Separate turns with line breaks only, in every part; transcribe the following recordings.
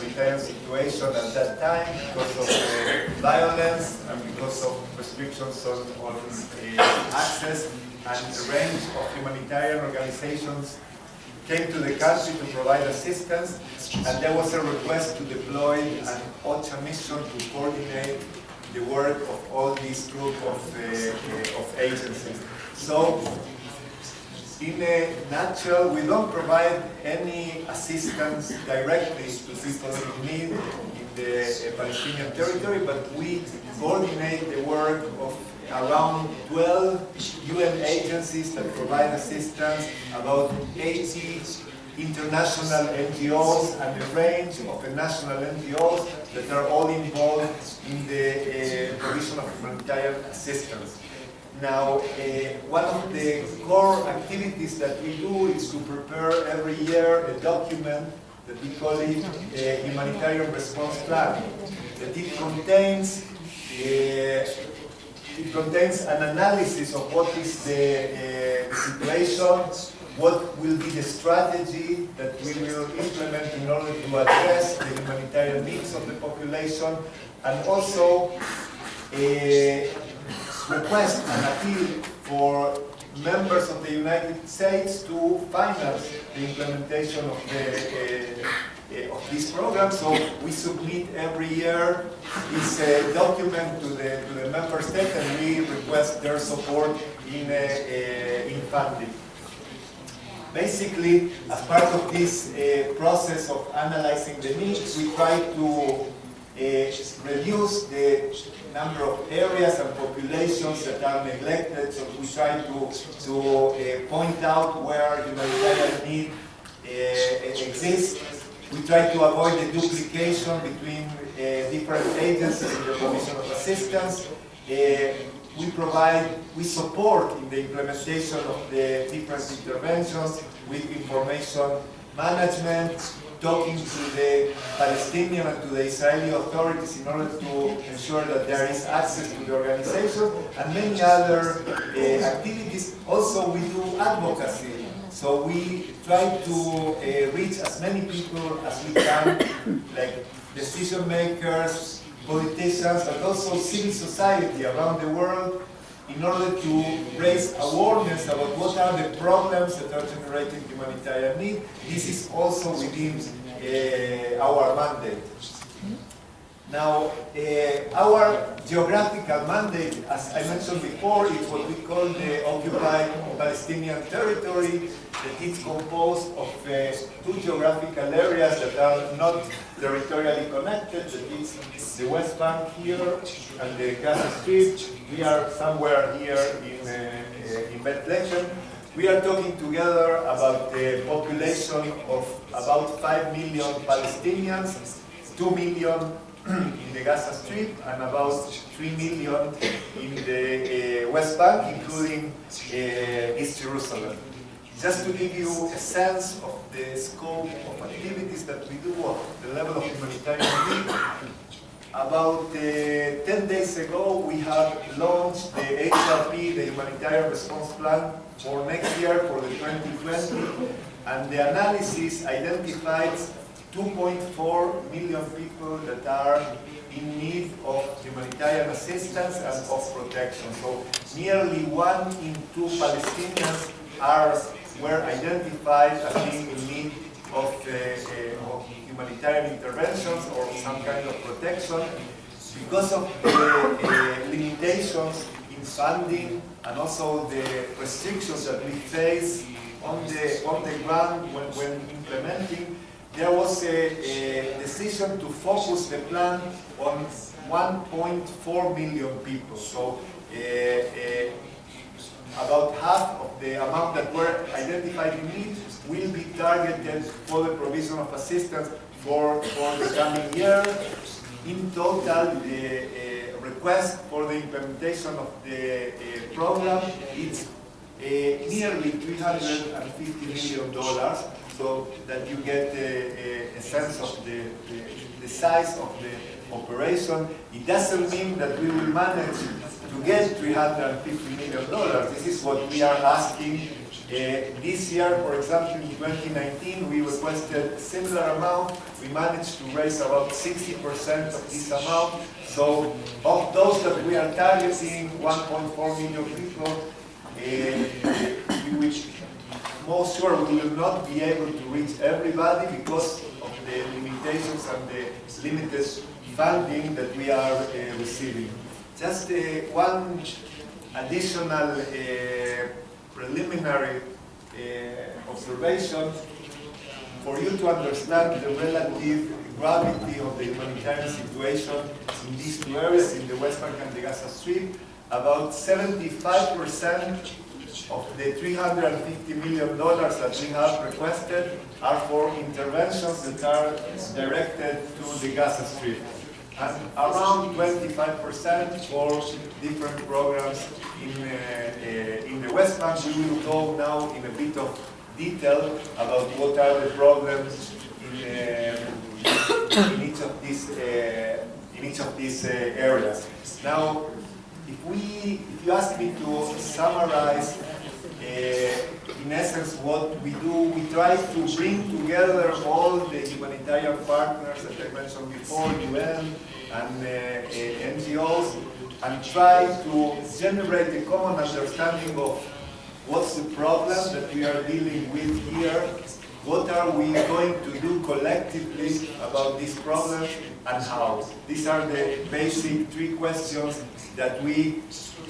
humanitarian situation at that time because of violence and because of restrictions on access, and a range of humanitarian organizations came to the country to provide assistance, and there was a request to deploy an OCHA mission to coordinate the work of all these group of agencies. So, in a nutshell, we don't provide any assistance directly to people in need in the Palestinian territory, but we coordinate the work of around 12 UN agencies that provide assistance, about 80 international NGOs, and a range of national NGOs that are all involved in the provision of humanitarian assistance. Now, one of the core activities that we do is to prepare every year a document that we call it a humanitarian response plan. That it contains an analysis of what is the situation, what will be the strategy that we will implement in order to address the humanitarian needs of the population, and also request and appeal for members of the United States to finance the implementation of this program. So we submit every year this document to the member state, and we request their support in funding. Basically, as part of this process of analyzing the needs, we try to reduce the number of areas and populations that are neglected. So we try to point out where humanitarian need exists. We try to avoid the duplication between different agencies in the provision of assistance. We support in the implementation of the different interventions with information management, talking to the Palestinian and to the Israeli authorities in order to ensure that there is access to the organization, and many other activities. Also, we do advocacy. So we try to reach as many people as we can, like decision makers, politicians, but also civil society around the world, in order to raise awareness about what are the problems that are generating humanitarian need. This is also within our mandate. Now, our geographical mandate, as I mentioned before, is what we call the occupied Palestinian territory. That it's composed of two geographical areas that are not territorially connected. That is the West Bank here and the Gaza Strip. We are somewhere here in Bethlehem. We are talking together about the population of about 5 million Palestinians, 2 million in the Gaza Strip, and about 3 million in the West Bank, including East Jerusalem. Just to give you a sense of the scope of activities that we do, of the level of humanitarian need, about 10 days ago we have launched the HRP, the Humanitarian Response Plan for next year, for the 2020, and the analysis identifies 2.4 million people that are in need of humanitarian assistance and of protection. So nearly 1 in 2 Palestinians were identified as being in need of humanitarian interventions or some kind of protection. Because of the limitations in funding and also the restrictions that we face on the ground when implementing, there was a decision to focus the plan on 1.4 million people. So about half of the amount that were identified in need will be targeted for the provision of assistance for the coming year. In total, the request for the implementation of the program is nearly $350 million, so that you get a sense of the size of the operation. It doesn't mean that we will manage to get $350 million. This is what we are asking This year, for example, in 2019, we requested a similar amount. We managed to raise about 60% of this amount. So of those that we are targeting, 1.4 million people, we will most sure we will not be able to reach everybody because of the limitations and the limited funding that we are receiving. Just one additional preliminary observation for you to understand the relative gravity of the humanitarian situation in these two areas, in the West Bank and the Gaza Strip. About 75% of the $350 million that we have requested are for interventions that are directed to the Gaza Strip, and around 25% for different programs in the West Bank. We will go now in a bit of detail about what are the problems in each of these areas. Now, if you ask me to summarize in essence what we do, we try to bring together all the humanitarian partners that I mentioned before, UN and NGOs, and try to generate a common understanding of what's the problem that we are dealing with here, what are we going to do collectively about this problem, and how. These are the basic three questions that we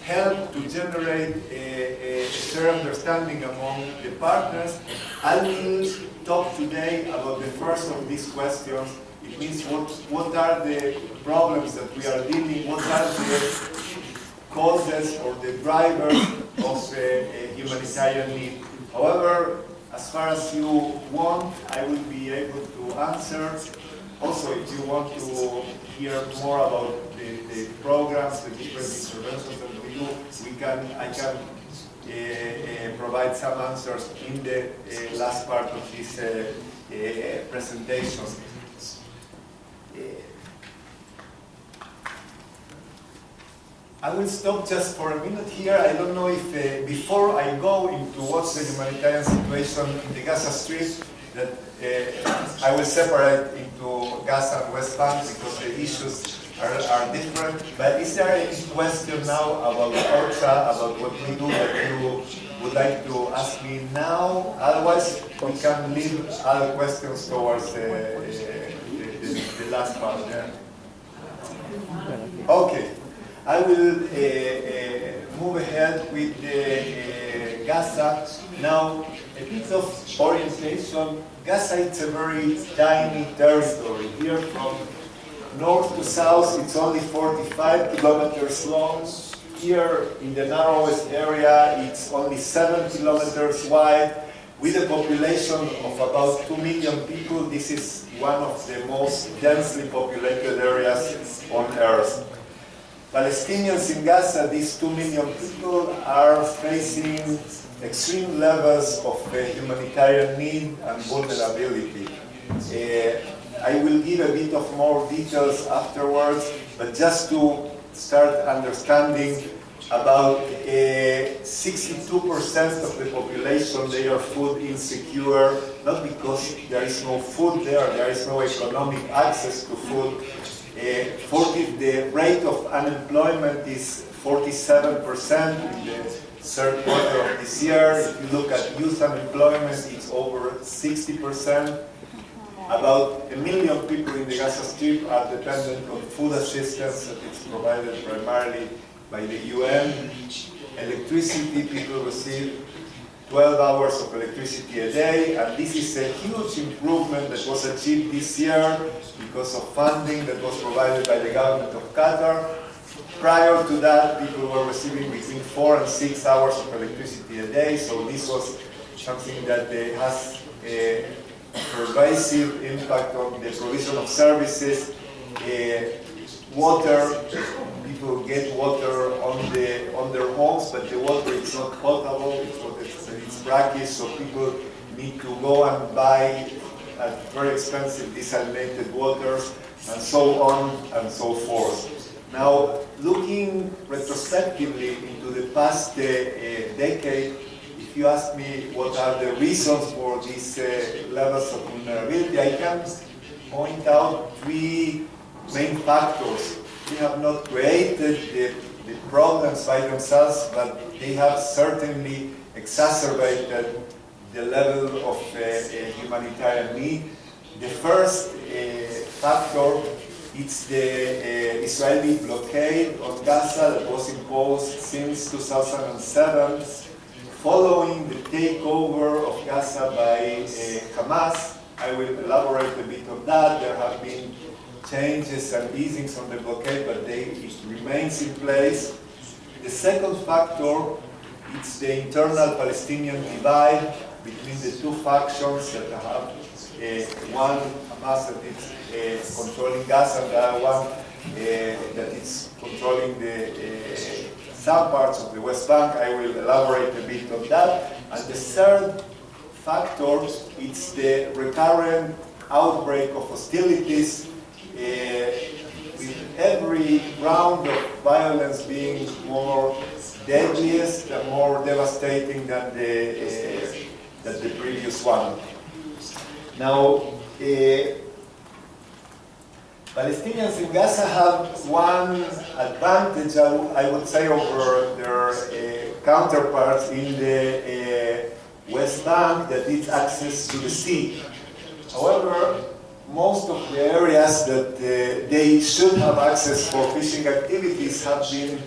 help to generate a shared understanding among the partners. I will talk today about the first of these questions. It means what are the problems that we are dealing, what are the causes or the drivers of humanitarian need. However, as far as you want, I will be able to answer. Also, if you want to hear more about the programs, the different interventions that we do, I can provide some answers in the last part of this presentation. I will stop just for a minute here. I don't know if before I go into what's the humanitarian situation in the Gaza Strip, that I will separate into Gaza and West Bank because the issues are different. But is there any question now about OCHA, about what we do, that you would like to ask me now? Otherwise, we can leave other questions towards the last part. Yeah. Okay. I will move ahead with Gaza. Now, a bit of orientation. Gaza is a very tiny territory. Here from north to south, it's only 45 kilometers long. Here in the narrowest area, it's only 7 kilometers wide. With a population of about 2 million people, this is one of the most densely populated areas on Earth. Palestinians in Gaza, these 2 million people, are facing extreme levels of humanitarian need and vulnerability. I will give a bit of more details afterwards, but just to start understanding, about 62% of the population, they are food insecure, not because there is no food there is no economic access to food. The rate of unemployment is 47% in the third quarter of this year. If you look at youth unemployment, it's over 60%. About 1 million people in the Gaza Strip are dependent on food assistance that is provided primarily by the UN. Electricity, people receive 12 hours of electricity a day, and this is a huge improvement that was achieved this year because of funding that was provided by the government of Qatar. Prior to that, people were receiving between 4 and 6 hours of electricity a day, so this was something that has a pervasive impact on the provision of services. Water, people get water on their homes, but the water is not potable, it's brackish, so people need to go and buy very expensive desalinated waters, and so on and so forth. Now, looking retrospectively into the past decade, if if you ask me what are the reasons for these levels of vulnerability, I can point out three main factors. They have not created the problems by themselves, but they have certainly exacerbated the level of humanitarian need. The first factor is the Israeli blockade on Gaza that was imposed since 2007, following the takeover of Gaza by Hamas. I will elaborate a bit on that. There have been changes and easings on the blockade, but it remains in place. The second factor is the internal Palestinian divide between the two factions that have one Hamas that is controlling Gaza and the other one that is controlling the some parts of the West Bank. I will elaborate a bit on that. And the third factor is the recurrent outbreak of hostilities, with every round of violence being more deadliest and more devastating than the previous one. Now, Palestinians in Gaza have one advantage, I would say, over their counterparts in the West Bank, that is access to the sea. However, most of the areas that they should have access for fishing activities have been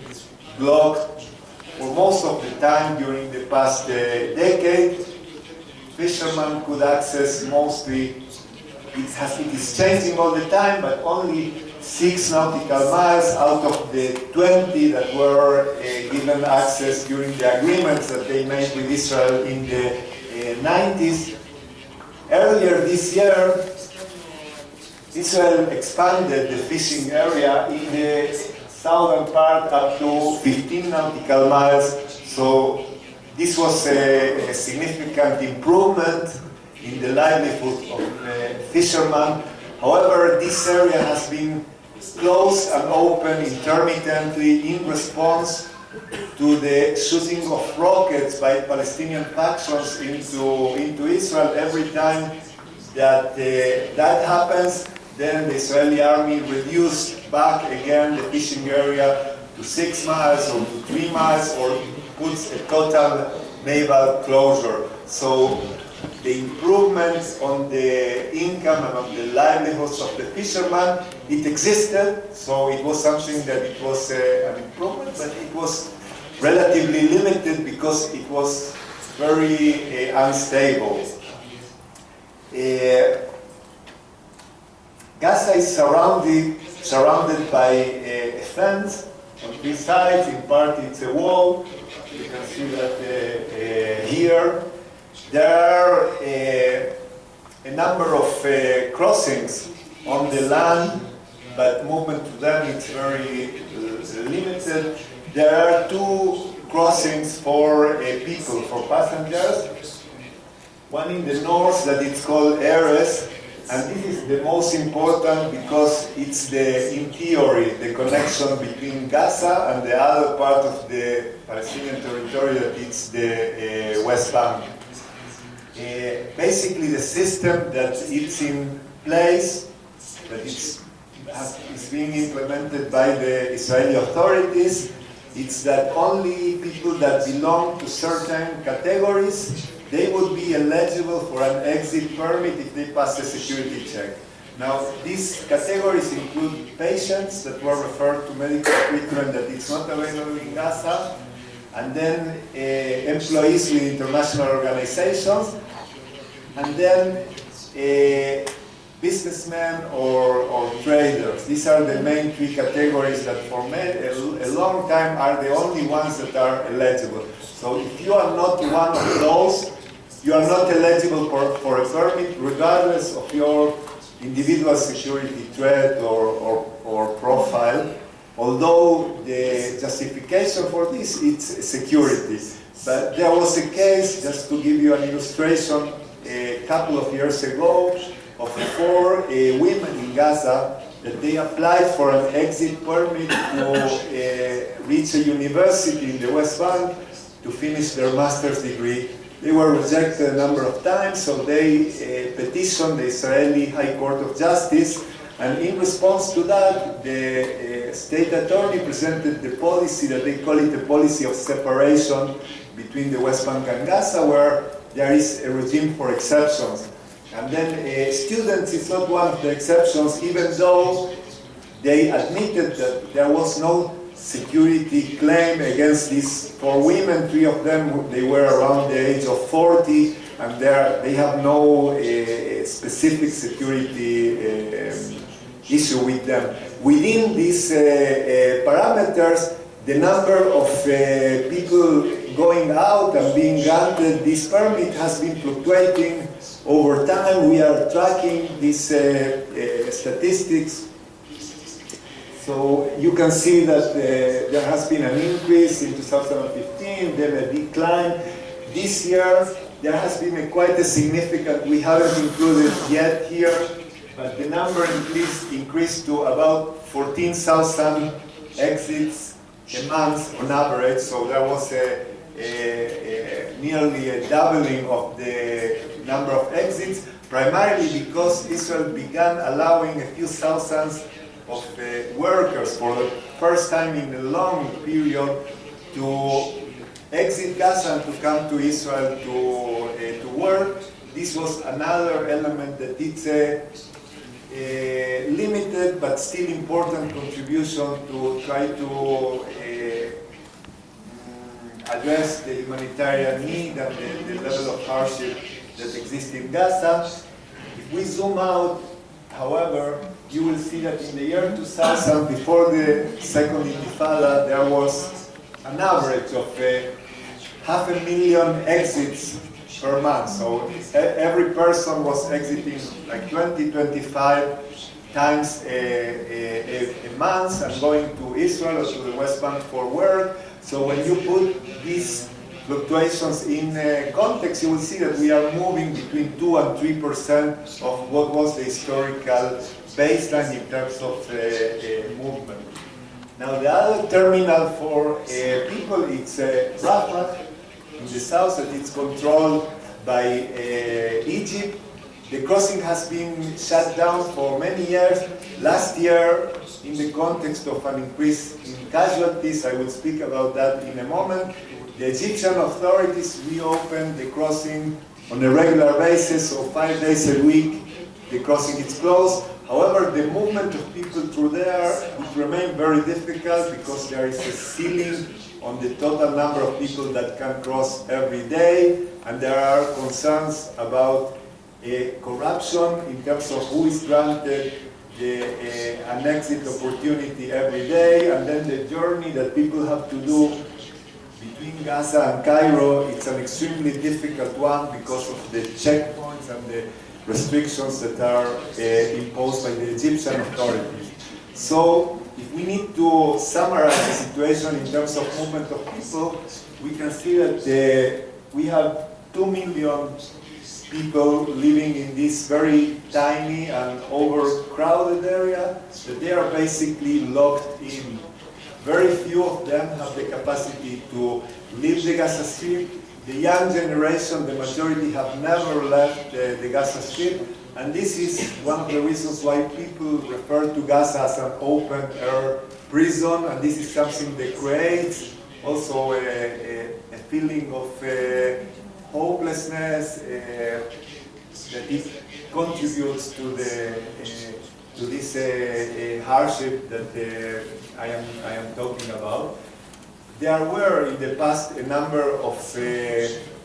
blocked for most of the time during the past decade. Fishermen could access mostly, it is changing all the time, but only 6 nautical miles out of the 20 that were given access during the agreements that they made with Israel in the 90s. Earlier this year, Israel expanded the fishing area in the southern part up to 15 nautical miles. So this was a significant improvement in the livelihood of fishermen. However, this area has been closed and open intermittently in response to the shooting of rockets by Palestinian factions into Israel. Every time that that happens, then the Israeli army reduced back again the fishing area to 6 miles or to 3 miles, or puts a total naval closure. So the improvements on the income and on the livelihoods of the fishermen, it existed, so it was something that it was an improvement, but it was relatively limited because it was very unstable. Gaza is surrounded by a fence on 3 sides. In part it's a wall. You can see that here. There are a number of crossings on the land, but movement to them is very limited. There are 2 crossings for people, for passengers. One in the north that it's called Erez, and this is the most important because it's in theory, the connection between Gaza and the other part of the Palestinian territory that is the West Bank. Basically, the system that is in place, that is being implemented by the Israeli authorities, it's that only people that belong to certain categories, they would be eligible for an exit permit if they pass the security check. Now, these categories include patients that were referred to medical treatment that is not available in Gaza, and then employees with international organizations, and then businessmen or traders. These are the main 3 categories that for a long time are the only ones that are eligible. So if you are not one of those, you are not eligible for a permit regardless of your individual security threat or profile, although the justification for this is security. But there was a case, just to give you an illustration, a couple of years ago, of 4 women in Gaza that they applied for an exit permit to reach a university in the West Bank to finish their master's degree. They were rejected a number of times, so they petitioned the Israeli High Court of Justice, and in response to that, the state attorney presented the policy that they call it a policy of separation between the West Bank and Gaza, where there is a regime for exceptions. And then students is not one of the exceptions, even though they admitted that there was no security claim against these 4 women. 3 of them, they were around the age of 40, and they have no specific security issue with them. Within these parameters, the number of people going out and being granted this permit has been fluctuating over time. We are tracking these statistics. So you can see that there has been an increase in 2015, then a decline. This year, there has been quite a significant, we haven't included yet here, but the number increased to about 14,000 exits a month on average. So there was nearly a doubling of the number of exits, primarily because Israel began allowing a few thousands of workers for the first time in a long period to exit Gaza and to come to Israel to work. This was another element that it's a limited but still important contribution to try to address the humanitarian need and the level of hardship that exists in Gaza. If we zoom out, however, you will see that in the year 2000, before the second Intifada, there was an average of 500,000 exits per month. So every person was exiting like 20, 25 times a month and going to Israel or to the West Bank for work. So when you put these fluctuations in context, you will see that we are moving between 2 and 3% of what was the historical baseline in terms of movement. Now the other terminal for people, it's Rafah in the south, that it's controlled by Egypt. The crossing has been shut down for many years. Last year, in the context of an increase in casualties, I will speak about that in a moment, the Egyptian authorities reopened the crossing on a regular basis, so 5 days a week the crossing is closed. However, the movement of people through there would remain very difficult because there is a ceiling on the total number of people that can cross every day, and there are concerns about corruption in terms of who is granted an exit opportunity every day, and then the journey that people have to do between Gaza and Cairo. It's an extremely difficult one because of the checkpoints and the restrictions that are imposed by the Egyptian authorities. So if we need to summarize the situation in terms of movement of people, we can see that we have 2 million people living in this very tiny and overcrowded area, that they are basically locked in. Very few of them have the capacity to leave the Gaza Strip. The young generation, the majority, have never left the Gaza Strip, and this is one of the reasons why people refer to Gaza as an open-air prison, and this is something that creates also a feeling of hopelessness that it contributes to this hardship that I am talking about. There were in the past a number of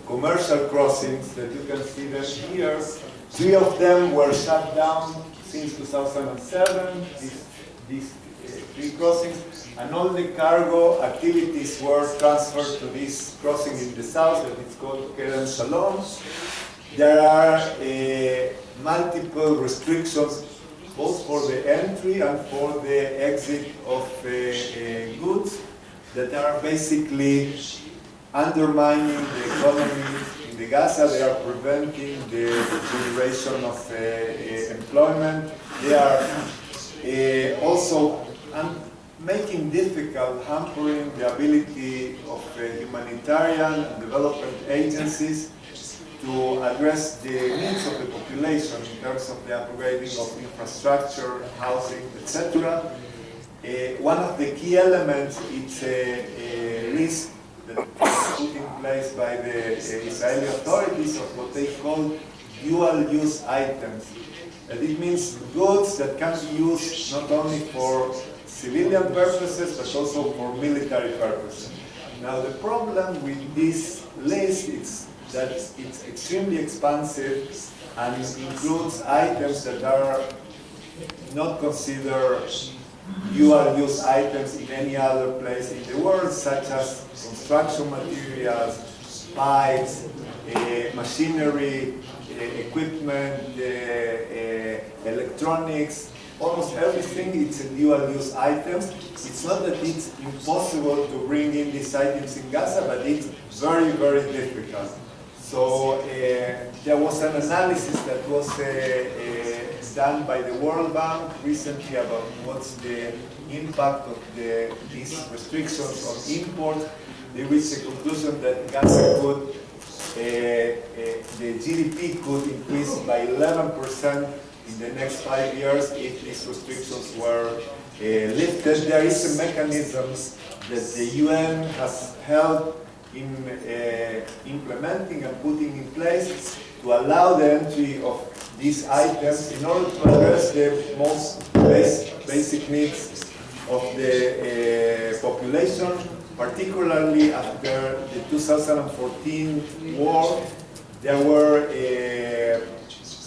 commercial crossings that you can see them here. 3 of them were shut down since 2007, these 3 crossings, and all the cargo activities were transferred to this crossing in the south that is called Kerem Shalom. There are multiple restrictions both for the entry and for the exit of goods that are basically undermining the economy in the Gaza. They are preventing the generation of employment. They are also making difficult, hampering the ability of humanitarian and development agencies to address the needs of the population in terms of the upgrading of infrastructure, housing, etc. One of the key elements is a list that was put in place by the Israeli authorities of what they call dual-use items. And it means goods that can be used not only for civilian purposes, but also for military purposes. Now, the problem with this list is that it's extremely expansive and includes items that are not considered dual-use items in any other place in the world, such as construction materials, pipes, machinery, equipment, electronics, almost everything. It's a dual-use items. It's not that it's impossible to bring in these items in Gaza, but it's very, very difficult. So there was an analysis that was done by the World Bank recently about what's the impact of these restrictions on import. They reached a conclusion that Gaza could, the GDP could increase by 11% in the next 5 years if these restrictions were lifted. There is a mechanism that the UN has helped in implementing and putting in place to allow the entry of these items in order to address the most basic needs of the population, particularly after the 2014 war. There were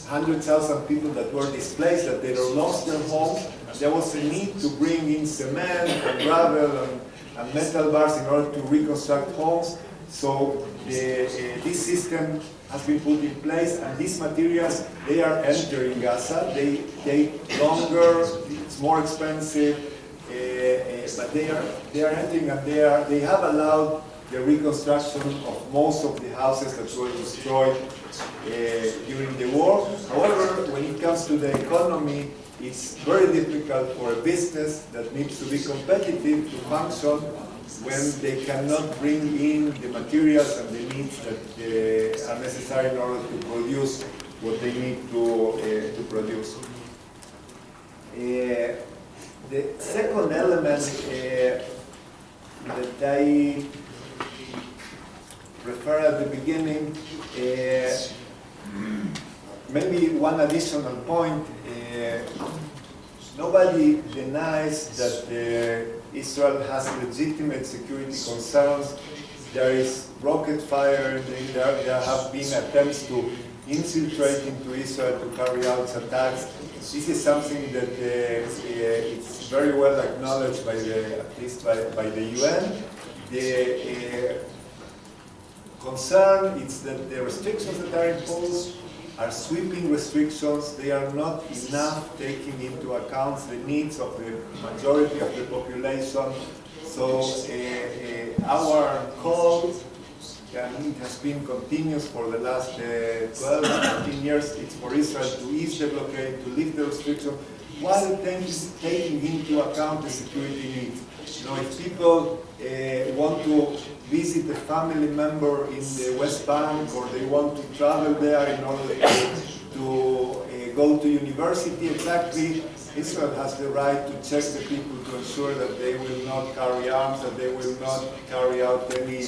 100,000 people that were displaced, that they lost their homes. There was a need to bring in cement and gravel and metal bars in order to reconstruct homes. So this system has been put in place, and these materials, they are entering Gaza. They take longer, it's more expensive, but they are entering, and they have allowed the reconstruction of most of the houses that were destroyed during the war. However, when it comes to the economy, it's very difficult for a business that needs to be competitive to function when they cannot bring in the materials and the needs that are necessary in order to produce what they need to produce. The second element that I refer at the beginning, maybe one additional point. Nobody denies that Israel has legitimate security concerns. There is rocket fire, there have been attempts to infiltrate into Israel to carry out attacks. This is something that it's very well acknowledged by at least by the UN. The concern is that the restrictions that are imposed are sweeping restrictions. They are not enough taking into account the needs of the majority of the population. So our call, and it has been continuous for the last 12 or 13 years, it's for Israel to ease the blockade, to lift the restriction, while taking into account the security needs. You know, if people want to visit a family member in the West Bank, or they want to travel there in order to go to university, exactly, Israel has the right to check the people to ensure that they will not carry arms, that they will not carry out any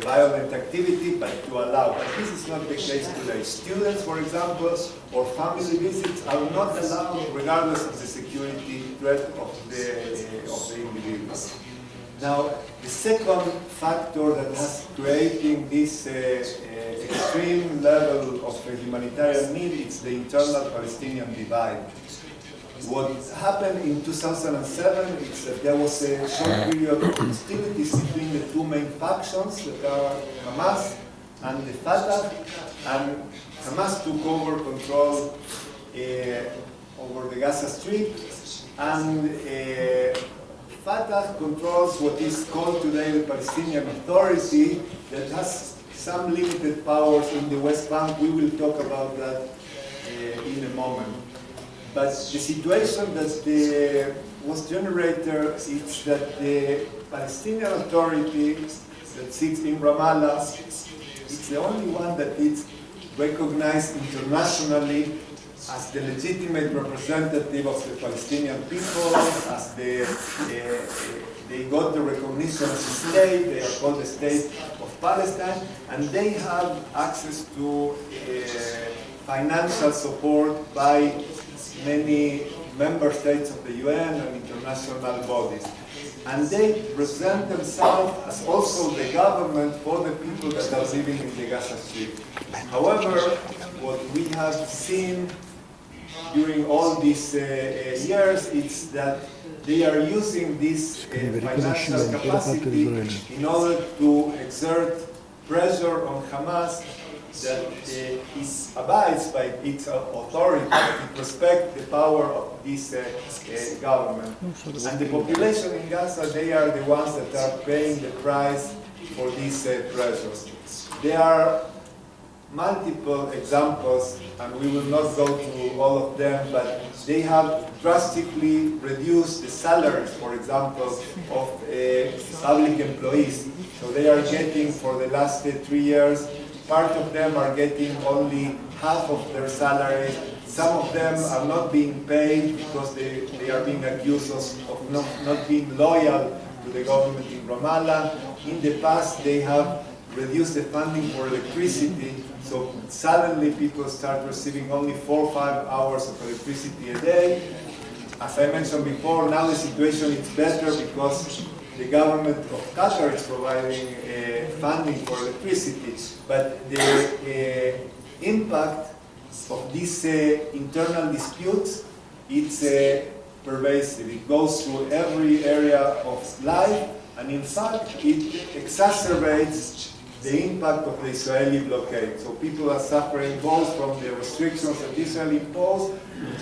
violent activity, but to allow. But this is not the case today. Students, for example, or family visits are not allowed regardless of the security threat of the individuals. Now, the second factor that has creating this extreme level of humanitarian need is the internal Palestinian divide. What happened in 2007 is that there was a short period of hostilities between the two main factions that are Hamas and the Fatah, and Hamas took over control over the Gaza Strip, and Fatah controls what is called today the Palestinian Authority, that has some limited powers in the West Bank. We will talk about that in a moment. But the situation that was generated is that the Palestinian Authority that sits in Ramallah, it's the only one that is recognized internationally as the legitimate representative of the Palestinian people, as they got the recognition as a state. They are called the State of Palestine, and they have access to financial support by many member states of the UN and international bodies. And they present themselves as also the government for the people that are living in the Gaza Strip. However, what we have seen during all these years is that they are using this financial capacity in order to exert pressure on Hamas that it abides by its authority, to respect the power of this government. And the population in Gaza, they are the ones that are paying the price for these pressures. There are multiple examples, and we will not go through all of them, but they have drastically reduced the salaries, for example, of public employees. So they are getting, for the last 3 years, part of them are getting only half of their salary. Some of them are not being paid because they are being accused of not being loyal to the government in Ramallah. In the past, they have reduced the funding for electricity, so suddenly people start receiving only 4 or 5 hours of electricity a day. As I mentioned before, now the situation is better because the government of Qatar is providing funding for electricity, but the impact of these internal disputes, it's pervasive. It goes through every area of life, and in fact, it exacerbates the impact of the Israeli blockade. So people are suffering both from the restrictions that Israel imposed,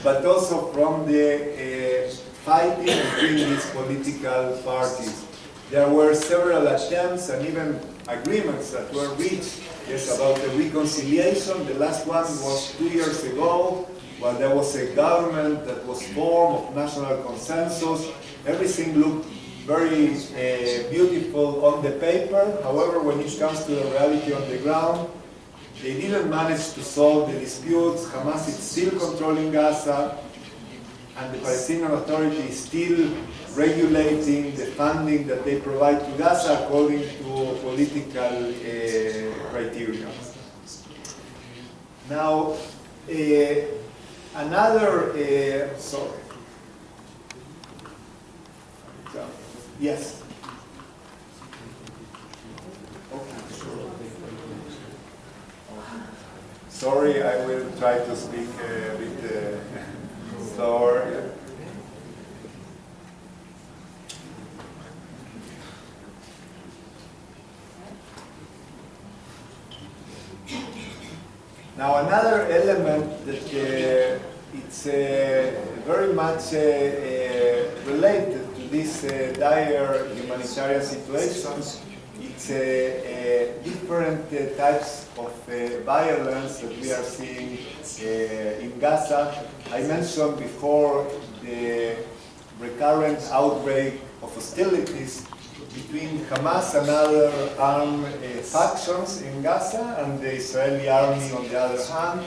but also from the fighting between these political parties. There were several attempts and even agreements that were reached about the reconciliation. The last one was 2 years ago, when there was a government that was formed of national consensus. Everything looked very beautiful on the paper. However, when it comes to the reality on the ground, they didn't manage to solve the disputes. Hamas is still controlling Gaza, and the Palestinian Authority is still regulating the funding that they provide to Gaza according to political criteria. Now, sorry. Yes. Okay. Sorry, I will try to speak a bit slower. Now, another element that it's very much related to this dire humanitarian situation, it's different types of violence that we are seeing in Gaza. I mentioned before the recurrent outbreak of hostilities between Hamas and other armed factions in Gaza and the Israeli army on the other hand.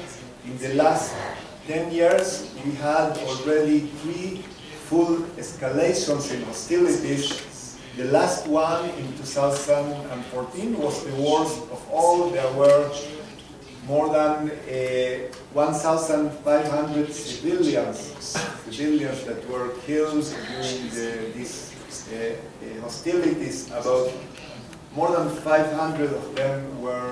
In the last 10 years, we had already 3 full escalations in hostilities. The last one in 2014 was the worst of all. There were more than 1,500 civilians that were killed during these hostilities. About more than 500 of them were